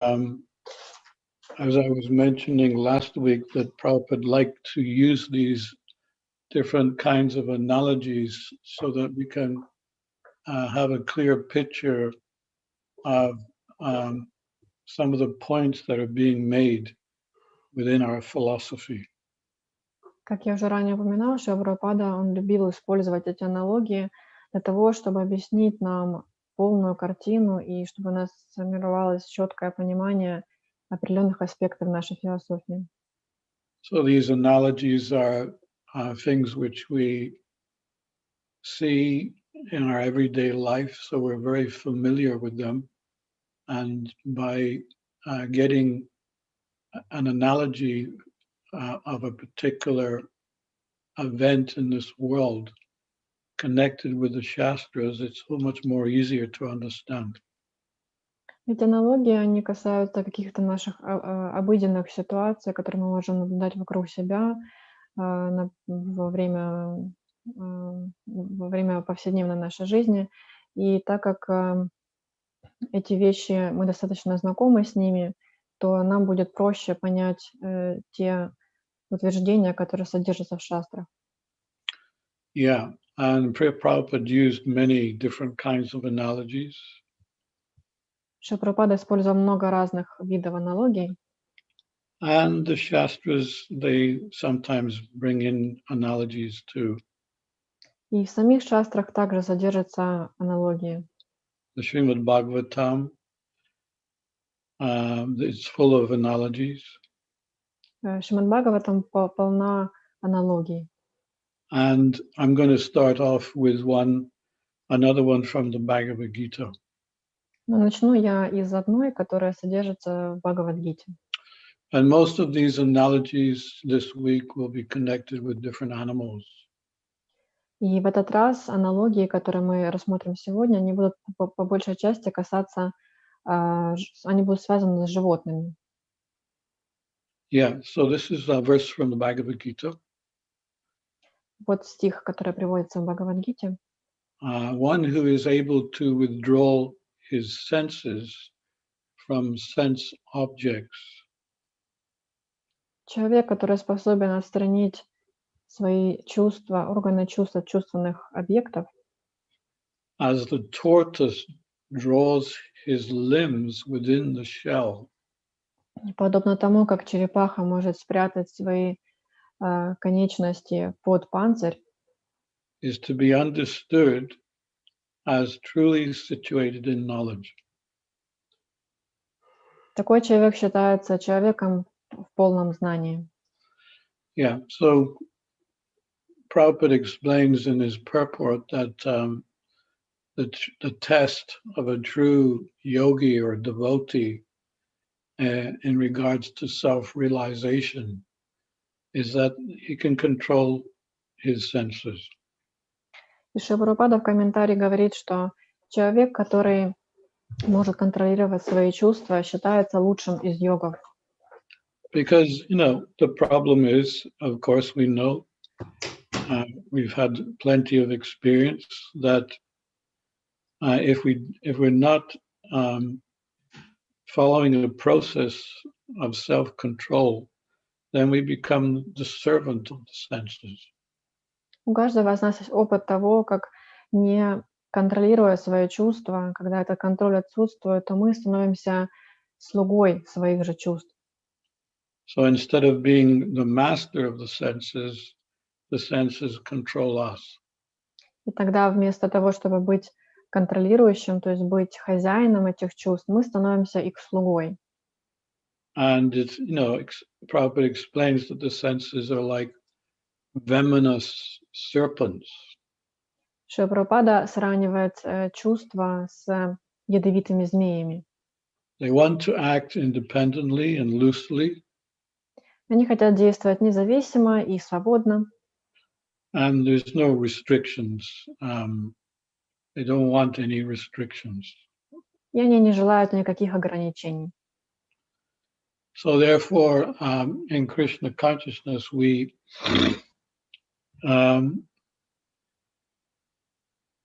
as I was mentioning last week, that Prabhupada liked to use these different kinds of analogies so that we can have a clear picture of some of the points that are being made within our philosophy. Как я уже ранее упоминала, Шрила Прабхупада, он любил использовать эти аналогии для того, чтобы объяснить нам полную картину и чтобы у нас сформировалось четкое понимание определенных аспектов нашей философии. So these analogies are things which we see in our everyday life, so we're very familiar with them. And by getting an analogy of a particular event in this world connected with the Shastras, it's so much more easier to understand. Эти аналогии, они касаются каких-то наших обыденных ситуаций, которые мы можем наблюдать вокруг себя во время повседневной нашей жизни. И так как эти вещи, мы достаточно знакомы с ними, то нам будет проще понять те утверждения, которые содержатся в шастрах. Yeah, and Prabhupada used many different kinds of analogies. Шрила Прабхупада использовал много разных видов аналогий. And the Shastras, they sometimes bring in analogies too. И в самих шастрах также содержатся аналогии. The Srimad Bhagavatam, it's full of analogies. Шримад Бхагаватам полна аналогий. And I'm going to start off with another one from the Bhagavad-gita. Но начну я из одной, которая содержится в Бхагавад-гите. And most of these analogies this week will be connected with different animals. И в этот раз аналогии, которые мы рассмотрим сегодня, они будут по большей части касаться, они будут связаны с животными. Yeah, so this is a verse from the Bhagavad-gita. Вот стих, который приводится в Бхагавад-гите. One who is able to withdraw his senses from sense objects. Человек, который способен отстранить свои чувства, органы чувств от чувственных объектов. As the tortoise draws his limbs within the shell. Подобно тому, как черепаха может спрятать свои конечности под панцирь. Is to be understood as truly situated in knowledge. Такой человек считается человеком в полном знании. Yeah, so Prabhupada explains in his purport that the test of a true yogi or devotee in regards to self-realization is that he can control his senses. И Шрила Прабхупада в комментарии говорит, что человек, который может контролировать свои чувства, считается лучшим из йогов. Because, the problem is, of course, we know, we've had plenty of experience that if we're not following the process of self-control, then we become the servant of the senses. У каждого из нас есть опыт того, как, не контролируя свои чувства, когда этот контроль отсутствует, то мы становимся слугой своих же чувств. So instead of being the master of the senses control us. И тогда вместо того, чтобы быть контролирующим, то есть быть хозяином этих чувств, мы становимся их слугой. And it's, Prabhupada explains that the senses are like venomous serpents. Шрила Прабхупада сравнивает чувства с ядовитыми змеями. They want to act independently and loosely. Они хотят действовать независимо и свободно. And there's no restrictions. They don't want any restrictions. И они не желают никаких ограничений. So therefore, in Krishna Consciousness, we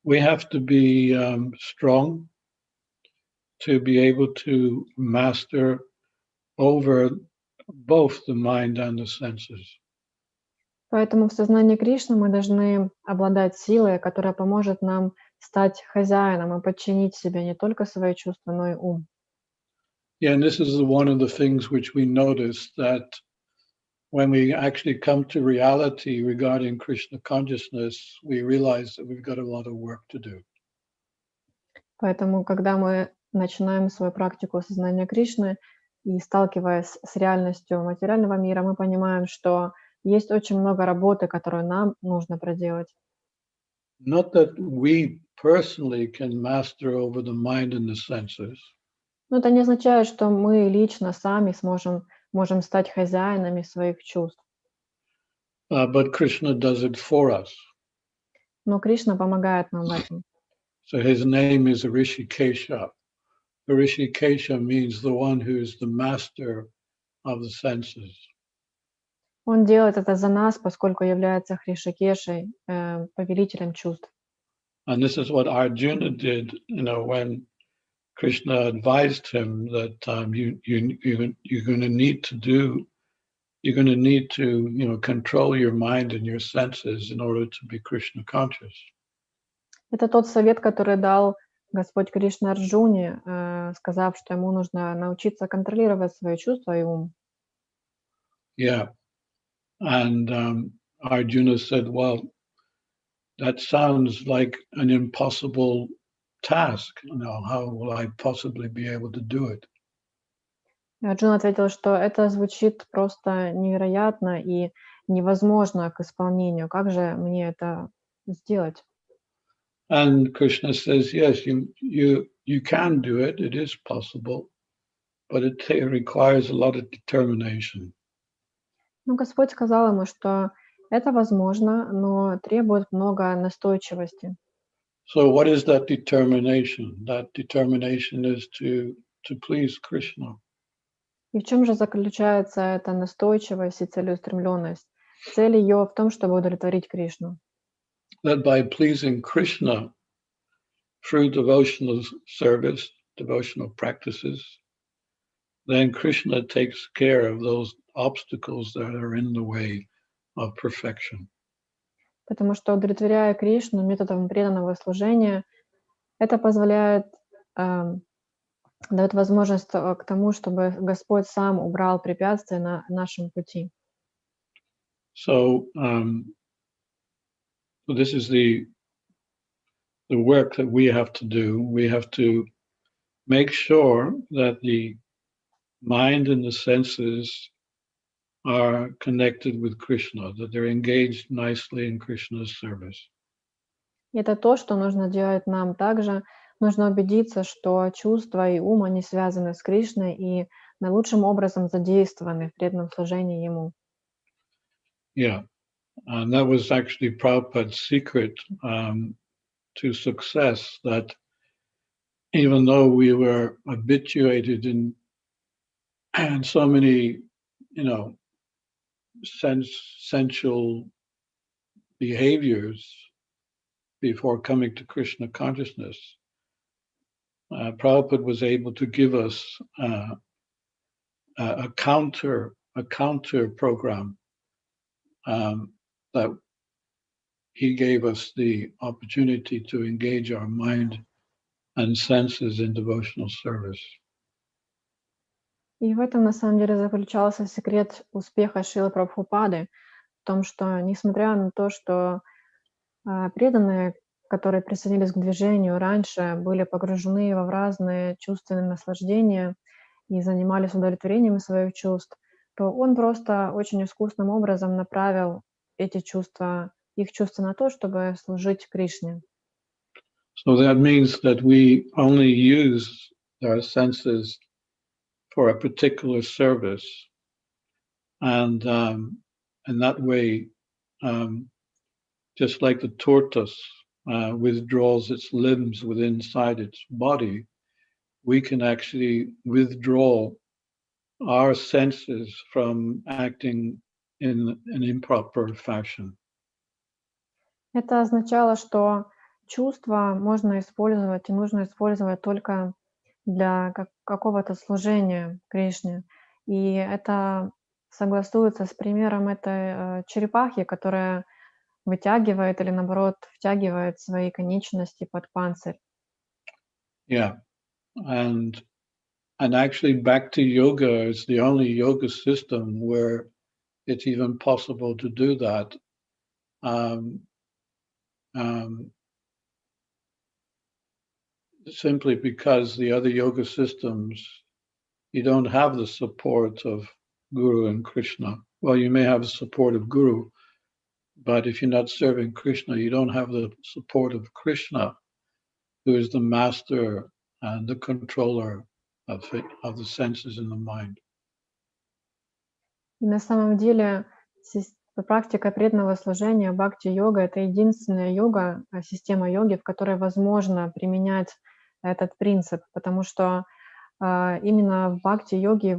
have to be strong to be able to master over both the mind and the senses. Поэтому в сознании Кришны мы должны обладать силой, которая поможет нам стать хозяином и подчинить себе не только свои чувства, но и ум. Yeah, and this is one of the things which we notice, that when we actually come to reality regarding Krishna consciousness, we realize that we've got a lot of work to do. Поэтому, когда мы начинаем свою практику осознания Кришны и сталкиваясь с реальностью материального мира, мы понимаем, что есть очень много работы, которую нам нужно проделать. Not that we personally can master over the mind and the senses, Но это не означает, что мы лично сами можем стать хозяинами своих чувств. but Krishna does it for us. Но Кришна помогает нам в этом. So his name is Rishikesha. Rishikesha means the one who is the master of the senses. Он делает это за нас, поскольку является Хришакешей, повелителем чувств. And this is what Arjuna did, when Krishna advised him that you're going to need to control your mind and your senses in order to be Krishna conscious. Это тот совет, который дал Господь Кришна Арджуне, сказав, что ему нужно научиться контролировать свои чувства и ум. Yeah. And Arjuna said, well, that sounds like an impossible task. How will I possibly be able to do it? И Арджуна ответил, что это звучит просто невероятно и невозможно к исполнению. Как же мне это сделать? And Krishna says, yes, you can do it. It is possible, but it requires a lot of determination. Ну, Господь сказал ему, что это возможно, но требует много настойчивости. So what is that determination? That determination is to please Krishna. И в чем же заключается эта настойчивость и целеустремленность? Цель ее в том, чтобы удовлетворить Кришну. That by pleasing Krishna through devotional service, devotional practices, then Krishna takes care of those obstacles that are in the way of perfection. Потому что, удовлетворяя Кришну методом преданного служения, это позволяет, дает возможность к тому, чтобы Господь сам убрал препятствия на нашем пути. So this is the work that we have to do. We have to make sure that the mind and the senses are connected with Krishna, that they're engaged nicely in Krishna's service. И это то, что нужно делать нам также. Нужно убедиться, что чувства и ум, они связаны с Кришной и наилучшим образом задействованы в преданном служении Ему. Yeah, and that was actually Prabhupada's secret to success, that even though we were habituated in so many, sensual behaviors before coming to Krishna consciousness, Prabhupada was able to give us a counter program that he gave us the opportunity to engage our mind and senses in devotional service. И в этом, на самом деле, заключался секрет успеха Шрилы Прабхупады, в том, что, несмотря на то, что преданные, которые присоединились к движению раньше, были погружены в разные чувственные наслаждения и занимались удовлетворением своих чувств, то он просто очень искусным образом направил их чувства на то, чтобы служить Кришне. So that means that we only use our senses for a particular service, and that way, just like the tortoise withdraws its limbs inside its body, we can actually withdraw our senses from acting in an improper fashion. Это означало, что чувства можно использовать и нужно использовать только для какого-то служения Кришне. И это согласуется с примером этой черепахи, которая вытягивает или, наоборот, втягивает свои конечности под панцирь. Yeah, and actually Bhakti Yoga is the only yoga system where it's even possible to do that. Simply because the other yoga systems, you don't have the support of Guru and Krishna. Well, you may have the support of Guru, but if you're not serving Krishna, you don't have the support of Krishna, who is the master and the controller of the senses and the mind. И на самом деле практика преданного служения, бхакти-йога, это единственная йога, система йоги, в которой возможно применять этот принцип, потому что именно в бхакти-йоге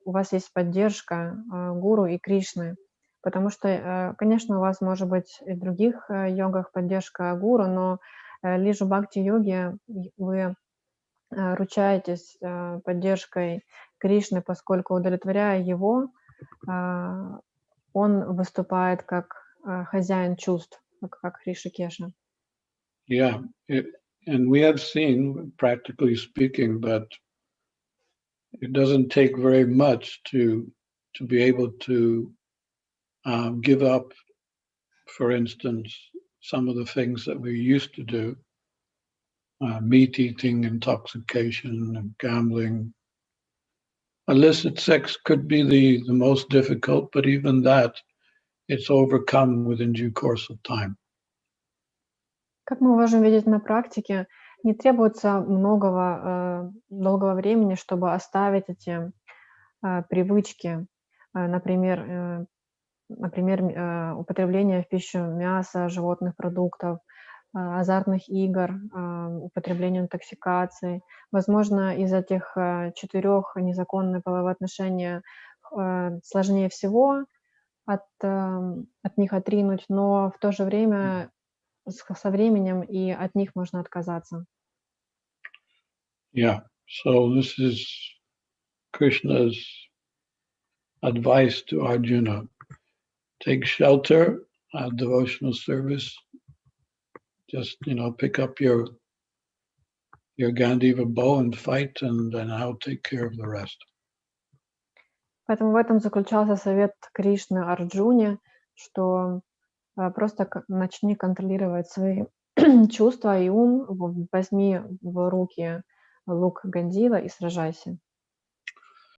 у вас есть поддержка гуру и Кришны, потому что, конечно, у вас может быть и в других йогах поддержка гуру, но лишь в бхакти-йоге вы ручаетесь поддержкой Кришны, поскольку, удовлетворяя его, он выступает как хозяин чувств, как Hrishikesha. Yeah, and we have seen, practically speaking, that it doesn't take very much to be able to give up, for instance, some of the things that we used to do, meat eating, intoxication, and gambling. Illicit sex could be the most difficult, but even that, it's overcome within due course of time. Как мы можем видеть на практике, не требуется долгого времени, чтобы оставить эти привычки, например, употребление в пищу мяса, животных продуктов, азартных игр, употребление интоксикации. Возможно, из этих 4 незаконные половые отношения сложнее всего от них отринуть, но в то же время со временем и от них можно отказаться. Yeah, so this is Krishna's advice to Arjuna. Take shelter, devotional service. Just, pick up your Gandiva bow and fight, and then I'll take care of the rest. Поэтому в этом заключался совет Кришны Арджуне, что просто начни контролировать свои чувства и ум, возьми в руки лук Гандива и сражайся.